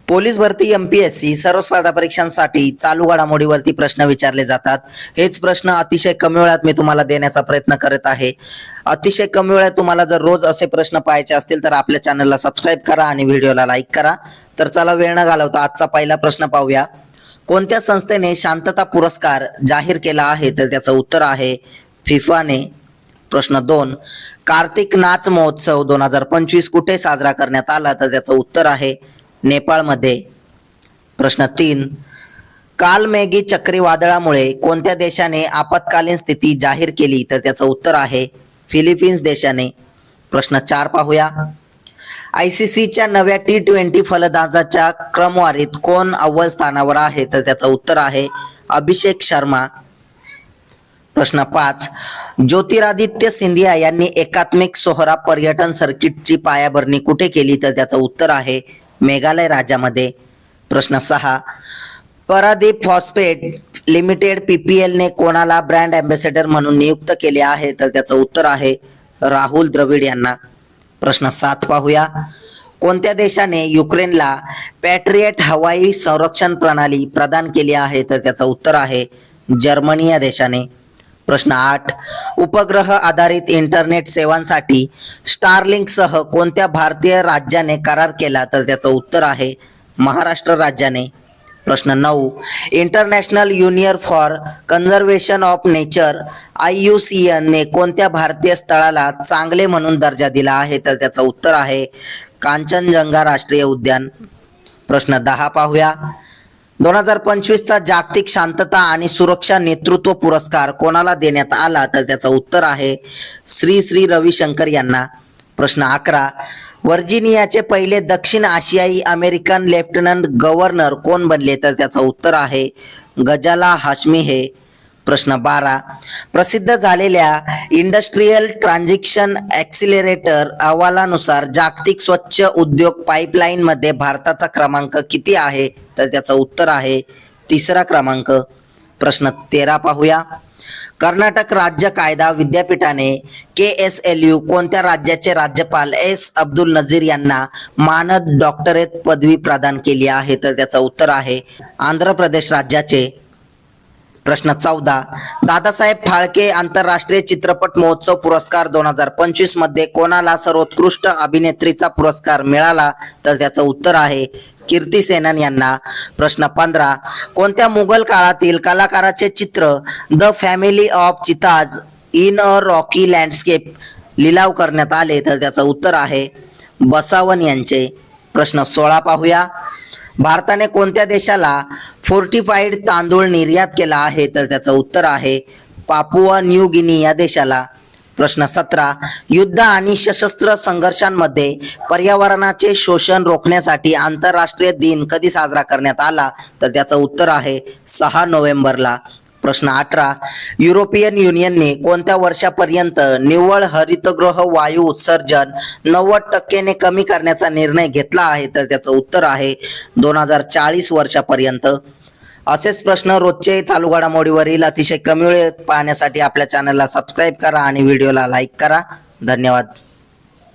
Police भरती MPSC सर्व स्पर्धा परीक्षांसाठी चालू घडामोडीवरती प्रश्न विचारले जातात. हेच प्रश्न अतिशय कमी वेळात मी तुम्हाला देण्याचा प्रयत्न करत आहे. अतिशय कमी वेळात तुम्हाला जर रोज असे प्रश्न पाहायचे असतील तर आपल्या चॅनलला सबस्क्राईब करा आणि व्हिडिओला लाईक करा. तर चला वेळ न घालवता आजचा पहिला प्रश्न पाहूया. कोणत्या संस्थेने शांतता पुरस्कार जाहीर केला आहे? तर त्याचं उत्तर आहे फिफाने. प्रश्न 2, कार्तिक नाच महोत्सव 2025 कुठे साजरा करण्यात आला? तर त्याचं उत्तर आहे नेपाळमध्ये. प्रश्न 3, कालमेघी चक्रीवादळामुळे कोणत्या देशाने आपत्कालीन स्थिती जाहीर केली? तर त्याचं उत्तर आहे फिलिपिन्स देशाने. प्रश्न 4 पाहूया. आयसीसीच्या नव्या T20 फलंदाजाच्या क्रमवारीत कोण अव्वल स्थानावर आहे? तर त्याचं उत्तर आहे अभिषेक शर्मा. प्रश्न 5, ज्योतिरादित्य सिंधिया यांनी एकात्मिक सोहरा पर्यटन सर्किटची पायाभरणी कुठे केली? तर त्याचं उत्तर आहे मेघालय राज्यामध्ये. प्रश्न 6, परादीप फॉस्फेट लिमिटेड PPL ने कोणाला ब्रँड अँबॅसेडर म्हणून नियुक्त केले आहे? तर त्याचं उत्तर आहे राहुल द्रविड यांना. प्रश्न 7 पाहूया. कोणत्या देशाने युक्रेनला पॅट्रियट हवाई संरक्षण प्रणाली प्रदान केली आहे? तर त्याचं उत्तर आहे जर्मनी या देशाने. प्रश्न 8, उपग्रह आधारित इंटरनेट सेवांसाठी स्टारलिंकसह कोणत्या भारतीय राज्याने करार केला? तर त्याचं उत्तर आहे महाराष्ट्र राज्याने. प्रश्न 9, international union for conservation of nature IUCN ने कोणत्या भारतीय स्थळाला चांगले म्हणून दर्जा दिला आहे? तर त्याचं उत्तर आहे कांचनजंगा राष्ट्रीय उद्यान. प्रश्न 10 पाहूया. 2025 चा जागतिक शांतता आणि सुरक्षा नेतृत्व पुरस्कार कोणाला देण्यात आला? तर त्याचं उत्तर आहे श्री श्री रविशंकर यांना. प्रश्न 11, व्हर्जिनियाचे पहिले दक्षिण आशियाई अमेरिकन लेफ्टनंट गव्हर्नर कोण बनले? तर त्याचं उत्तर आहे गजाला हाशमी हे. प्रश्न 12, प्रसिद्ध झालेल्या इंडस्ट्रियल ट्रान्झिशन ॲक्सिलरेटर अहवालानुसार जागतिक स्वच्छ उद्योग पाईपलाईन मध्ये भारताचा क्रमांक किती आहे? तर त्याचं उत्तर आहे 3रा क्रमांक. प्रश्न 13 पाहूया. कर्नाटक राज्य कायदा विद्यापीठाने KSLU कोणत्या राज्याचे राज्यपाल S अब्दुल नझीर यांना मानद डॉक्टरेट पदवी प्रदान केली आहे? तर त्याचं उत्तर आहे आंध्र प्रदेश राज्याचे. प्रश्न 14, दादासाहेब फाळके आंतरराष्ट्रीय चित्रपट महोत्सव पुरस्कार 2025 मध्ये कोणाला सर्वोत्कृष्ट अभिनेत्रीचा पुरस्कार मिळाला? तर त्याचं उत्तर आहे कीर्ती सेनन यांना. प्रश्न 15, कोणत्या मुघल काळातील कलाकाराचे चित्र the family of cheetahs in a rocky landscape लिलाव करण्यात आले? तर त्याचं उत्तर आहे बसावन यांचे. प्रश्न 16 पाहूया. भारताने कोणत्या देशाला फोर्टिफाईड तांदूळ निर्यात केला आहे? तर त्याचं उत्तर आहे पापुआ न्यू गिनी या देशाला. प्रश्न 17, युद्ध आणि सशस्त्र संघर्षांमध्ये पर्यावरणाचे शोषण रोखण्यासाठी आंतरराष्ट्रीय दिन कधी साजरा करण्यात आला? तर त्याचं उत्तर आहे 6 नोव्हेंबरला. प्रश्न 18, युरोपियन युनियनने कोणत्या वर्षापर्यंत निव्वळ हरितगृह वायू उत्सर्जन 90% ने कमी करण्याचा निर्णय घेतला आहे? तर त्याचं उत्तर आहे 2040 वर्षापर्यंत. असेच प्रश्न रोजचे चालू घडामोडीवरील अतिशय कमी वेळेत पाहण्यासाठी आपल्या चॅनलला सबस्क्राईब करा आणि व्हिडिओला लाईक करा. धन्यवाद.